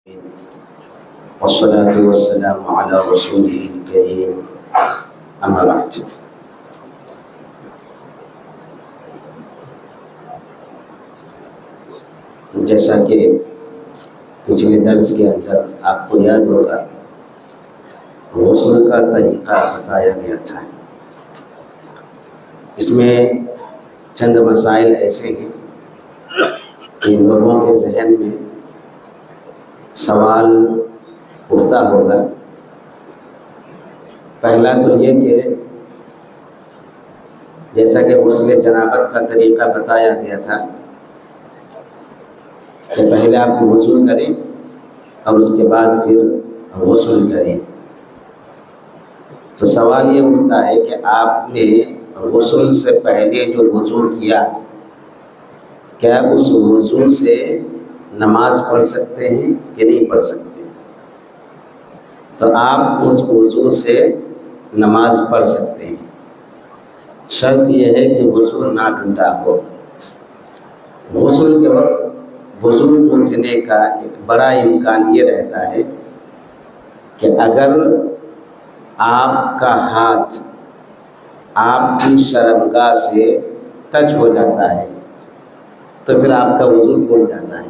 والصلاة والسلام على رسوله الكريم أما بعد. جیسا کہ پچھلے درس کے اندر آپ کو یاد ہوگا، غسل کا طریقہ بتایا گیا تھا. اس میں چند مسائل ایسے ہیں کہ لوگوں کے ذہن میں سوال اٹھتا ہوگا. پہلا تو یہ کہ جیسا کہ غسل جنابت کا طریقہ بتایا گیا تھا کہ پہلے آپ وضو کریں اور اس کے بعد پھر غسل کریں. تو سوال یہ اٹھتا ہے کہ آپ نے غسل سے پہلے جو وضو کیا، کیا اس وضو سے نماز پڑھ سکتے ہیں کہ نہیں پڑھ سکتے؟ تو آپ اس وضو سے نماز پڑھ سکتے ہیں. شرط یہ ہے کہ وضو نہ ٹوٹا ہو. غسل کے وقت وضو ٹوٹنے کا ایک بڑا امکان یہ رہتا ہے کہ اگر آپ کا ہاتھ آپ کی شرمگاہ سے ٹچ ہو جاتا ہے تو پھر آپ کا وضو ٹوٹ جاتا ہے.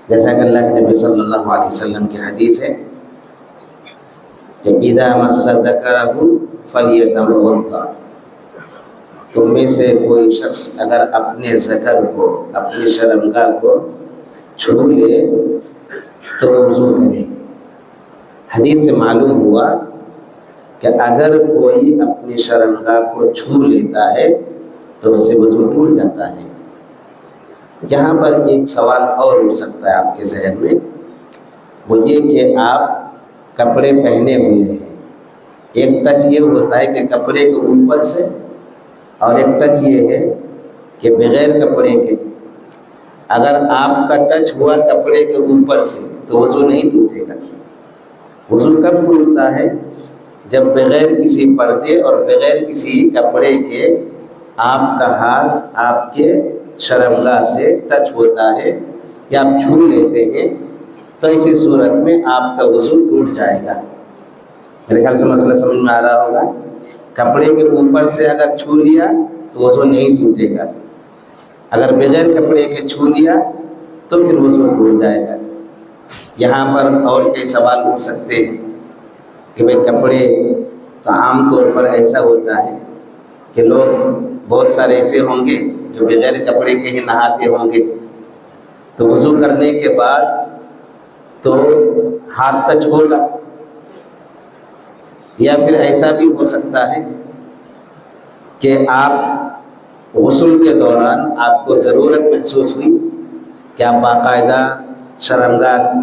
جیسا کہ اللہ کے نبی صلی اللہ علیہ وسلم کی حدیث ہے کہ اذا مس ذکرہ فلیتوضا. تم میں سے کوئی شخص اگر اپنے ذکر کو، اپنی شرمگاہ کو چھو لے تو وضو کرے. حدیث سے معلوم ہوا کہ اگر کوئی اپنی شرمگاہ کو چھو لیتا ہے تو اس سے وضو ٹوٹ جاتا ہے. یہاں پر ایک سوال اور اٹھ سکتا ہے آپ کے ذہن میں، وہ یہ کہ آپ کپڑے پہنے ہوئے ہیں. ایک ٹچ یہ ہوتا ہے کہ کپڑے کے اوپر سے، اور ایک ٹچ یہ ہے کہ بغیر کپڑے کے. اگر آپ کا ٹچ ہوا کپڑے کے اوپر سے تو وضو نہیں ٹوٹے گا. وضو کب ٹوٹتا ہے؟ جب بغیر کسی پردے اور بغیر کسی کپڑے کے آپ کا ہاتھ آپ کے شرمگاہ سے ٹچ ہوتا ہے یا آپ چھو لیتے ہیں، تو اسی صورت میں آپ کا وضو ٹوٹ جائے گا. میرے خیال سے مسئلہ سمجھ میں آ رہا ہوگا. کپڑے کے اوپر سے اگر چھو لیا تو وضو نہیں ٹوٹے گا. اگر بغیر کپڑے کے چھو لیا تو پھر وضو ٹوٹ جائے گا. یہاں پر اور کئی سوال اٹھ سکتے ہیں کہ بھئی کپڑے تو عام طور پر ایسا ہوتا ہے کہ لوگ بہت سارے ایسے ہوں گے جو بغیر کپڑے کے ہی نہاتے ہوں گے، تو وضو کرنے کے بعد تو ہاتھ ٹچ ہوگا. یا پھر ایسا بھی ہو سکتا ہے کہ آپ غسل کے دوران آپ کو ضرورت محسوس ہوئی کہ آپ باقاعدہ شرمگاہ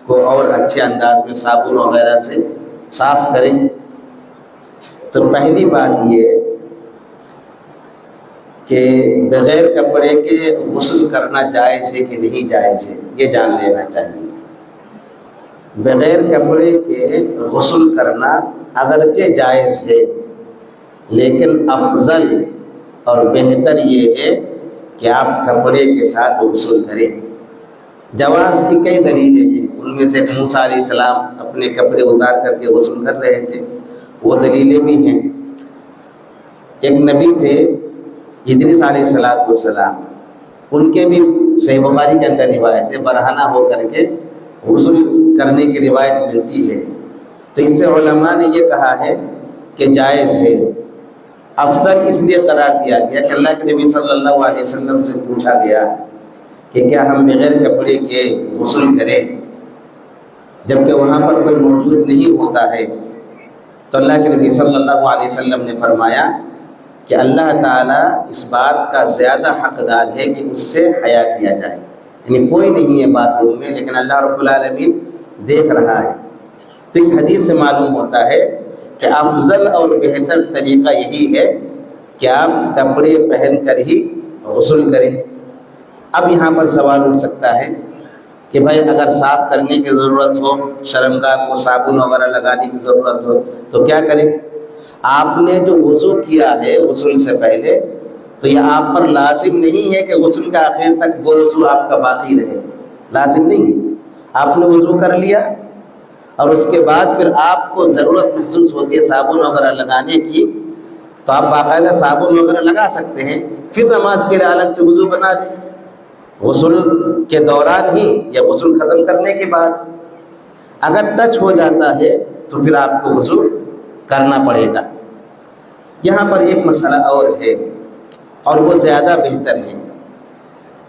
کو اور اچھے انداز میں صابن وغیرہ سے صاف کریں. تو پہلی بات یہ کہ بغیر کپڑے کے غسل کرنا جائز ہے کہ نہیں جائز ہے، یہ جان لینا چاہیے. بغیر کپڑے کے غسل کرنا اگرچہ جائز ہے، لیکن افضل اور بہتر یہ ہے کہ آپ کپڑے کے ساتھ غسل کریں. جواز کی کئی دلیلیں ہیں. ان میں سے موسیٰ علیہ السلام اپنے کپڑے اتار کر کے غسل کر رہے تھے، وہ دلیلیں بھی ہیں. ایک نبی تھے ادریس علیہ السلام، ان کے بھی صحیح بخاری کے اندر روایت ہے، برہنہ ہو کر کے غسل کرنے کی روایت ملتی ہے. تو اس سے علماء نے یہ کہا ہے کہ جائز ہے. افضل اس لیے قرار دیا گیا کہ اللہ کے نبی صلی اللہ علیہ وسلم سے پوچھا گیا کہ کیا ہم بغیر کپڑے کے غسل کریں، جبکہ وہاں پر کوئی موجود نہیں ہوتا ہے. تو اللہ کے نبی صلی اللہ علیہ وسلم نے فرمایا کہ اللہ تعالیٰ اس بات کا زیادہ حقدار ہے کہ اس سے حیا کیا جائے. یعنی کوئی نہیں ہے باتھ روم میں، لیکن اللہ رب العالمین دیکھ رہا ہے. تو اس حدیث سے معلوم ہوتا ہے کہ افضل اور بہتر طریقہ یہی ہے کہ آپ کپڑے پہن کر ہی غسل کریں. اب یہاں پر سوال اٹھ سکتا ہے کہ بھائی اگر صاف کرنے کی ضرورت ہو، شرمگاہ کو صابن وغیرہ لگانے کی ضرورت ہو تو کیا کریں؟ آپ نے جو وضو کیا ہے غسل سے پہلے، تو یہ آپ پر لازم نہیں ہے کہ غسل کا آخر تک وہ وضو آپ کا باقی رہے. لازم نہیں ہے. آپ نے وضو کر لیا اور اس کے بعد پھر آپ کو ضرورت محسوس ہوتی ہے صابن وغیرہ لگانے کی، تو آپ باقاعدہ صابن وغیرہ لگا سکتے ہیں، پھر نماز کے لیے الگ سے وضو بنا دیں، غسل کے دوران ہی یا غسل ختم کرنے کے بعد۔ اگر ٹچ ہو جاتا ہے تو پھر آپ کو وضو کرنا پڑے گا۔ یہاں پر ایک مسئلہ اور ہے اور وہ زیادہ بہتر ہے۔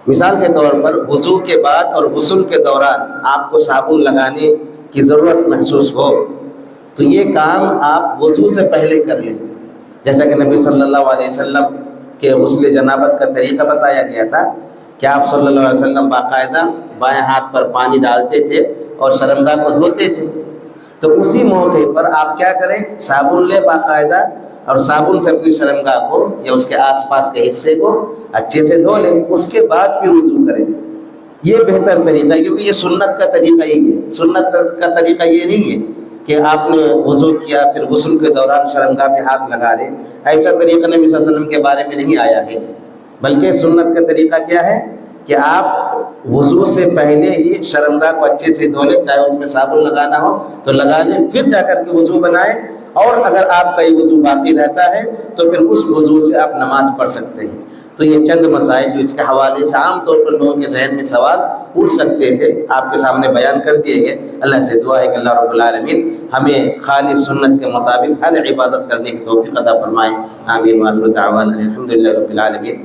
مثال کے طور پر وضو کے بعد اور غسل کے دوران آپ کو صابن لگانے کی ضرورت محسوس ہو تو یہ کام آپ وضو سے پہلے کر لیں، جیسا کہ نبی صلی اللہ علیہ وسلم کے غسل جنابت کا طریقہ بتایا گیا تھا کہ آپ صلی اللہ علیہ وسلم باقاعدہ بائیں ہاتھ پر پانی ڈالتے تھے اور شرمگاہ کو دھوتے تھے، تو اسی موقع پر آپ کیا کریں، صابن لیں باقاعدہ اور صابن سے اپنی شرمگاہ کو یا اس کے آس پاس کے حصے کو اچھے سے دھو لیں، اس کے بعد پھر وضو کریں۔ یہ بہتر طریقہ ہے، کیونکہ یہ سنت کا طریقہ ہی ہے۔ سنت کا طریقہ یہ نہیں ہے کہ آپ نے وضو کیا پھر غسل کے دوران شرمگاہ پہ ہاتھ لگا لیں، ایسا طریقہ نبی صلی اللہ علیہ وسلم کے بارے میں نہیں آیا ہے۔ بلکہ سنت کا طریقہ کیا ہے کہ آپ وضو سے پہلے ہی شرمگاہ کو اچھے سے دھو لیں، چاہے اس میں صابن لگانا ہو تو لگا لیں، پھر جا کر کے وضو بنائیں، اور اگر آپ کا یہ وضو باقی رہتا ہے تو پھر اس وضو سے آپ نماز پڑھ سکتے ہیں۔ تو یہ چند مسائل جو اس کے حوالے سے عام طور پر لوگوں کے ذہن میں سوال اٹھ سکتے تھے، آپ کے سامنے بیان کر دیے گئے۔ اللہ سے دعا ہے کہ اللہ رب العالمین ہمیں خالص سنت کے مطابق ہر عبادت کرنے کی توفیق عطا فرمائے۔ آمین۔ وآخر دعوانا الحمدللہ رب العالمین۔